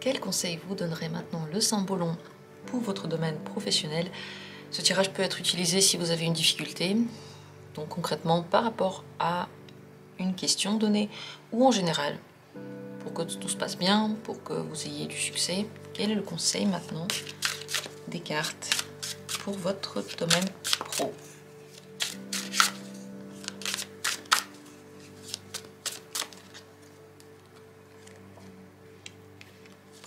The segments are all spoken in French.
quel conseil vous donnerez maintenant le Cymbolon pour votre domaine professionnel? Ce tirage peut être utilisé si vous avez une difficulté, donc concrètement par rapport à une question donnée ou en général, pour que tout se passe bien, pour que vous ayez du succès. Quel est le conseil maintenant des cartes pour votre domaine pro?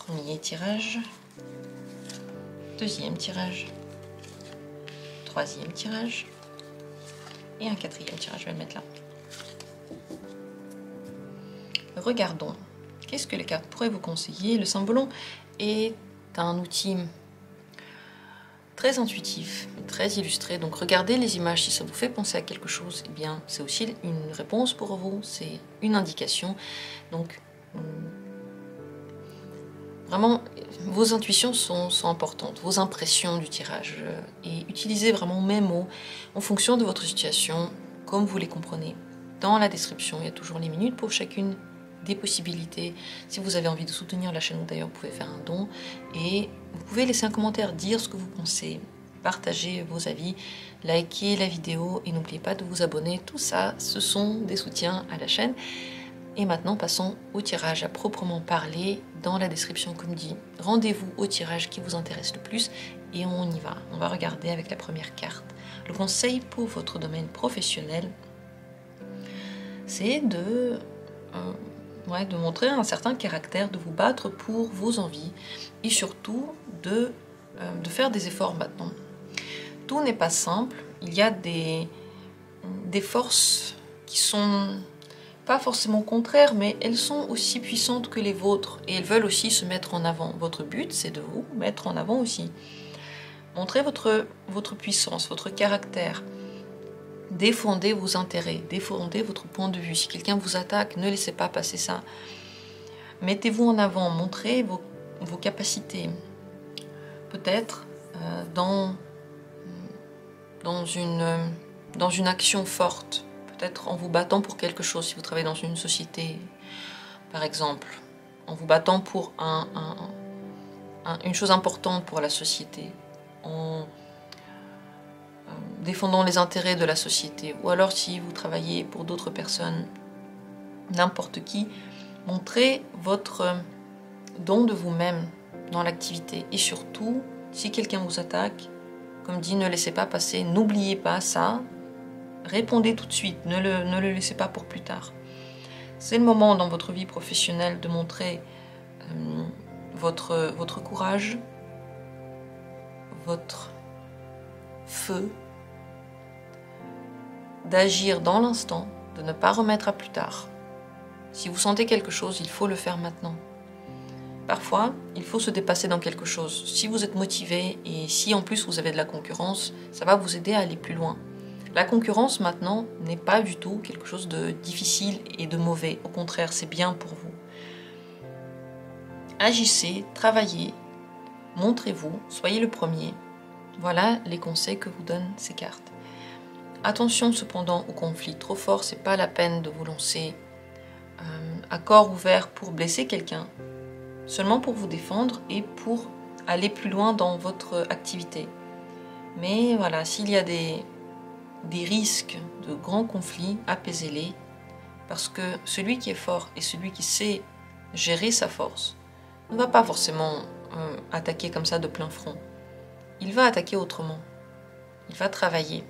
Premier tirage, deuxième tirage, troisième tirage et un quatrième tirage. Je vais le mettre là. Regardons, qu'est-ce que les cartes pourraient vous conseiller? Le Cymbolon est un outil très intuitif, très illustré, donc regardez les images, si ça vous fait penser à quelque chose, eh bien c'est aussi une réponse pour vous, c'est une indication. Donc vraiment, vos intuitions sont importantes, vos impressions du tirage, et utilisez vraiment mes mots en fonction de votre situation, comme vous les comprenez. Dans la description, il y a toujours les minutes pour chacune des possibilités. Si vous avez envie de soutenir la chaîne, d'ailleurs, vous pouvez faire un don, et vous pouvez laisser un commentaire, dire ce que vous pensez, partager vos avis, liker la vidéo, et n'oubliez pas de vous abonner. Tout ça, ce sont des soutiens à la chaîne. Et maintenant, passons au tirage à proprement parler. Dans la description, comme dit, rendez-vous au tirage qui vous intéresse le plus et on y va. On va regarder avec la première carte. Le conseil pour votre domaine professionnel, c'est de montrer un certain caractère, de vous battre pour vos envies et surtout de faire des efforts maintenant. Tout n'est pas simple. Il y a des forces qui sont pas forcément contraires, mais elles sont aussi puissantes que les vôtres et elles veulent aussi se mettre en avant. Votre but, c'est de vous mettre en avant aussi. Montrez votre puissance, votre caractère. Défendez vos intérêts, défendez votre point de vue. Si quelqu'un vous attaque, ne laissez pas passer ça. Mettez-vous en avant, montrez vos capacités. Peut-être dans une action forte. Peut-être en vous battant pour quelque chose, si vous travaillez dans une société, par exemple, en vous battant pour une chose importante pour la société, en défendant les intérêts de la société, ou alors si vous travaillez pour d'autres personnes, n'importe qui, montrez votre don de vous-même dans l'activité. Et surtout, si quelqu'un vous attaque, comme dit, ne laissez pas passer, n'oubliez pas ça. Répondez tout de suite, ne le laissez pas pour plus tard. C'est le moment dans votre vie professionnelle de montrer votre courage, votre feu, d'agir dans l'instant, de ne pas remettre à plus tard. Si vous sentez quelque chose, il faut le faire maintenant. Parfois, il faut se dépasser dans quelque chose. Si vous êtes motivé et si en plus vous avez de la concurrence, ça va vous aider à aller plus loin. La concurrence maintenant n'est pas du tout quelque chose de difficile et de mauvais. Au contraire, c'est bien pour vous. Agissez, travaillez, montrez-vous, soyez le premier. Voilà les conseils que vous donnent ces cartes. Attention cependant au conflit trop fort, c'est pas la peine de vous lancer à corps ouvert pour blesser quelqu'un, seulement pour vous défendre et pour aller plus loin dans votre activité. Mais voilà, s'il y a des risques de grands conflits, apaisez-les, parce que celui qui est fort et celui qui sait gérer sa force ne va pas forcément attaquer comme ça de plein front. Il va attaquer autrement, il va travailler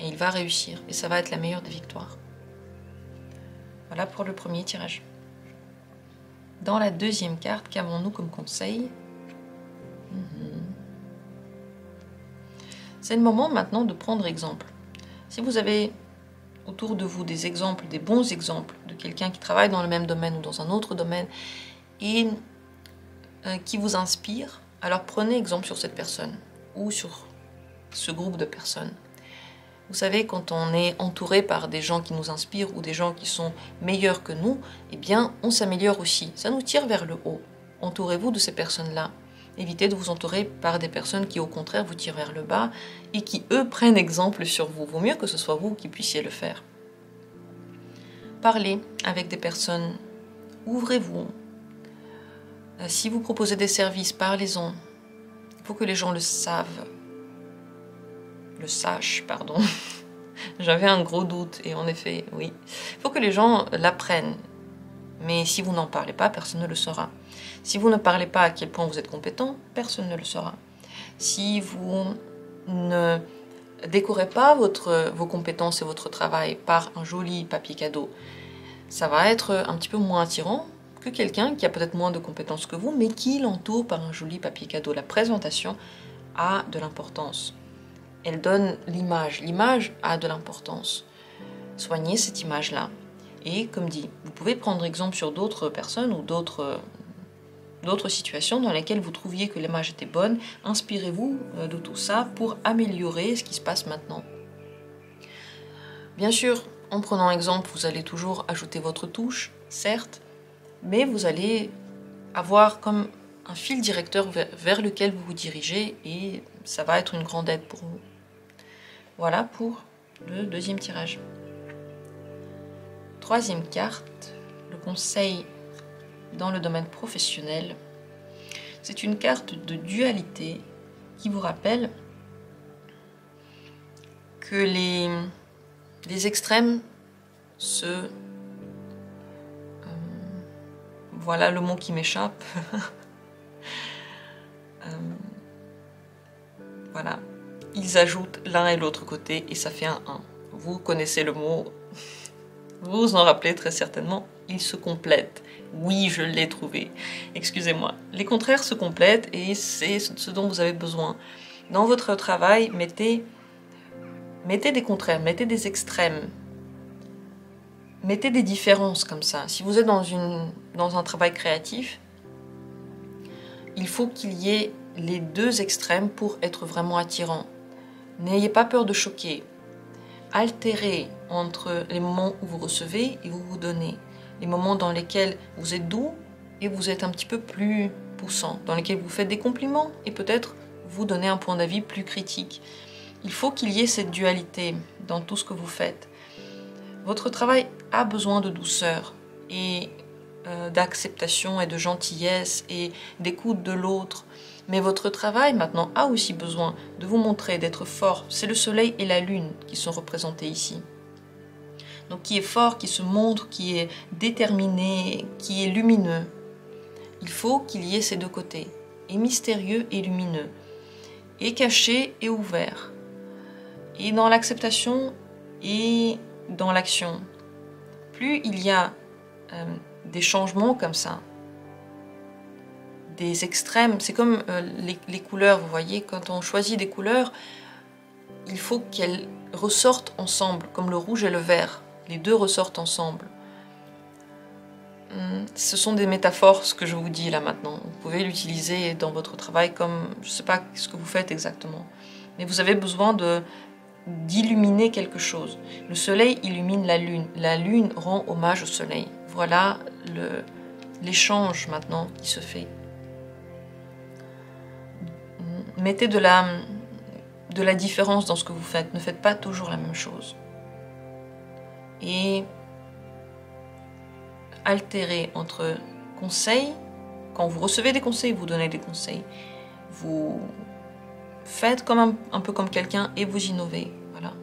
et il va réussir et ça va être la meilleure des victoires. Voilà pour le premier tirage. Dans la deuxième carte, qu'avons-nous comme conseil? C'est le moment maintenant de prendre exemple. Si vous avez autour de vous des exemples, des bons exemples de quelqu'un qui travaille dans le même domaine ou dans un autre domaine et qui vous inspire, alors prenez exemple sur cette personne ou sur ce groupe de personnes. Vous savez, quand on est entouré par des gens qui nous inspirent ou des gens qui sont meilleurs que nous, eh bien, on s'améliore aussi. Ça nous tire vers le haut. Entourez-vous de ces personnes-là. Évitez de vous entourer par des personnes qui, au contraire, vous tirent vers le bas et qui, eux, prennent exemple sur vous. Vaut mieux que ce soit vous qui puissiez le faire. Parlez avec des personnes, ouvrez-vous. Si vous proposez des services, parlez-en. Il faut que les gens le savent. Le sachent, pardon. J'avais un gros doute, et en effet, oui. Il faut que les gens l'apprennent. Mais si vous n'en parlez pas, personne ne le saura. Si vous ne parlez pas à quel point vous êtes compétent, personne ne le saura. Si vous ne décorez pas vos compétences et votre travail par un joli papier cadeau, ça va être un petit peu moins attirant que quelqu'un qui a peut-être moins de compétences que vous, mais qui l'entoure par un joli papier cadeau. La présentation a de l'importance. Elle donne l'image. L'image a de l'importance. Soignez cette image-là. Et comme dit, vous pouvez prendre exemple sur d'autres personnes ou d'autres situations dans lesquelles vous trouviez que l'image était bonne. Inspirez-vous de tout ça pour améliorer ce qui se passe maintenant. Bien sûr, en prenant exemple, vous allez toujours ajouter votre touche, certes, mais vous allez avoir comme un fil directeur vers lequel vous vous dirigez et ça va être une grande aide pour vous. Voilà pour le deuxième tirage. Troisième carte, le conseil dans le domaine professionnel. C'est une carte de dualité qui vous rappelle que les extrêmes voilà le mot qui m'échappe. Voilà. Ils ajoutent l'un et l'autre côté et ça fait un 1. Vous connaissez le mot, vous vous en rappelez très certainement, ils se complètent. Oui, je l'ai trouvé. Excusez-moi. Les contraires se complètent et c'est ce dont vous avez besoin. Dans votre travail, mettez des contraires, mettez des extrêmes. Mettez des différences comme ça. Si vous êtes dans un travail créatif, il faut qu'il y ait les deux extrêmes pour être vraiment attirant. N'ayez pas peur de choquer. Altérez entre les moments où vous recevez et où vous donnez. Les moments dans lesquels vous êtes doux et vous êtes un petit peu plus poussant. Dans lesquels vous faites des compliments et peut-être vous donnez un point d'avis plus critique. Il faut qu'il y ait cette dualité dans tout ce que vous faites. Votre travail a besoin de douceur et d'acceptation et de gentillesse et d'écoute de l'autre. Mais votre travail maintenant a aussi besoin de vous montrer, d'être fort. C'est le soleil et la lune qui sont représentés ici. Donc qui est fort, qui se montre, qui est déterminé, qui est lumineux. Il faut qu'il y ait ces deux côtés, et mystérieux et lumineux, et caché et ouvert, et dans l'acceptation et dans l'action. Plus il y a des changements comme ça, des extrêmes, c'est comme les couleurs, vous voyez, quand on choisit des couleurs, il faut qu'elles ressortent ensemble, comme le rouge et le vert, les deux ressortent ensemble. Ce sont des métaphores, ce que je vous dis là maintenant. Vous pouvez l'utiliser dans votre travail comme, je ne sais pas ce que vous faites exactement, mais vous avez besoin d'illuminer quelque chose. Le soleil illumine la lune rend hommage au soleil. Voilà l'échange maintenant qui se fait. Mettez de la différence dans ce que vous faites, ne faites pas toujours la même chose. Et altérez entre conseils, quand vous recevez des conseils, vous donnez des conseils. Vous faites comme un peu comme quelqu'un et vous innovez. Voilà.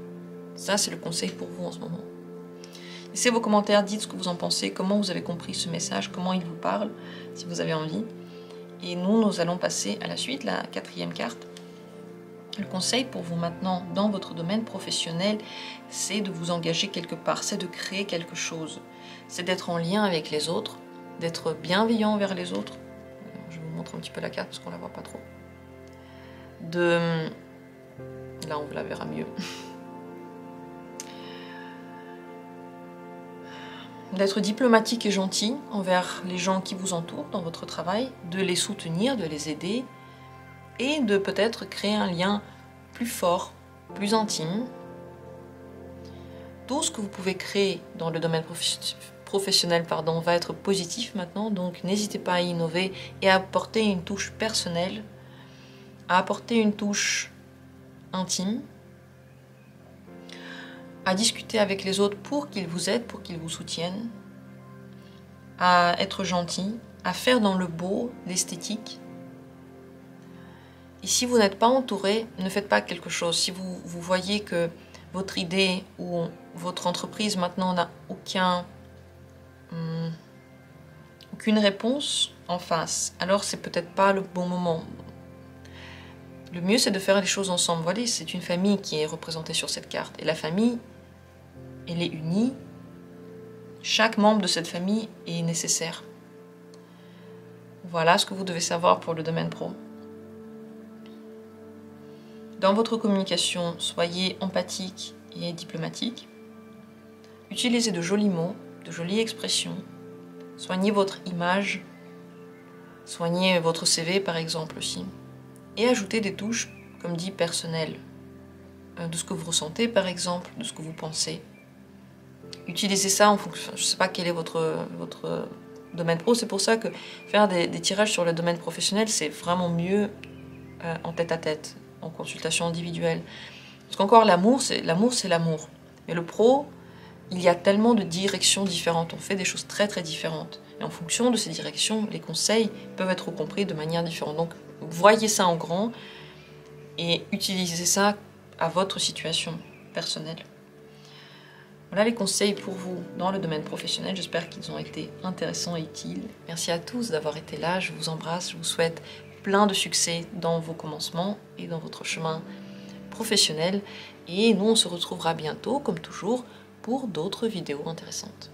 Ça, c'est le conseil pour vous en ce moment. Laissez vos commentaires, dites ce que vous en pensez, comment vous avez compris ce message, comment il vous parle, si vous avez envie. Et nous allons passer à la suite, la quatrième carte. Le conseil pour vous maintenant, dans votre domaine professionnel, c'est de vous engager quelque part, c'est de créer quelque chose. C'est d'être en lien avec les autres, d'être bienveillant vers les autres. Je vous montre un petit peu la carte parce qu'on ne la voit pas trop. Là, on la verra mieux. D'être diplomatique et gentil envers les gens qui vous entourent dans votre travail, de les soutenir, de les aider et de peut-être créer un lien plus fort, plus intime. Tout ce que vous pouvez créer dans le domaine professionnel va être positif maintenant, donc n'hésitez pas à innover et à apporter une touche personnelle, à apporter une touche intime, à discuter avec les autres pour qu'ils vous aident, pour qu'ils vous soutiennent, à être gentil à faire dans le beau, l'esthétique. Et si vous n'êtes pas entouré, ne faites pas quelque chose. Si vous voyez que votre idée ou votre entreprise maintenant n'a aucune réponse en face, alors c'est peut-être pas le bon moment. Le mieux, c'est de faire les choses ensemble. Vous voyez, c'est une famille qui est représentée sur cette carte. Et la famille, elle est unie. Chaque membre de cette famille est nécessaire. Voilà ce que vous devez savoir pour le domaine pro. Dans votre communication, soyez empathique et diplomatique. Utilisez de jolis mots, de jolies expressions. Soignez votre image. Soignez votre CV, par exemple, aussi. Et ajoutez des touches, comme dit, personnelles. De ce que vous ressentez, par exemple, de ce que vous pensez. Utilisez ça en fonction, je ne sais pas quel est votre domaine pro, c'est pour ça que faire des tirages sur le domaine professionnel, c'est vraiment mieux en tête-à-tête, en consultation individuelle. Parce qu'encore, l'amour, c'est l'amour. Mais le pro, il y a tellement de directions différentes, on fait des choses très très différentes. Et en fonction de ces directions, les conseils peuvent être compris de manière différente. Donc, voyez ça en grand et utilisez ça à votre situation personnelle. Voilà les conseils pour vous dans le domaine professionnel. J'espère qu'ils ont été intéressants et utiles. Merci à tous d'avoir été là. Je vous embrasse. Je vous souhaite plein de succès dans vos commencements et dans votre chemin professionnel. Et nous, on se retrouvera bientôt, comme toujours, pour d'autres vidéos intéressantes.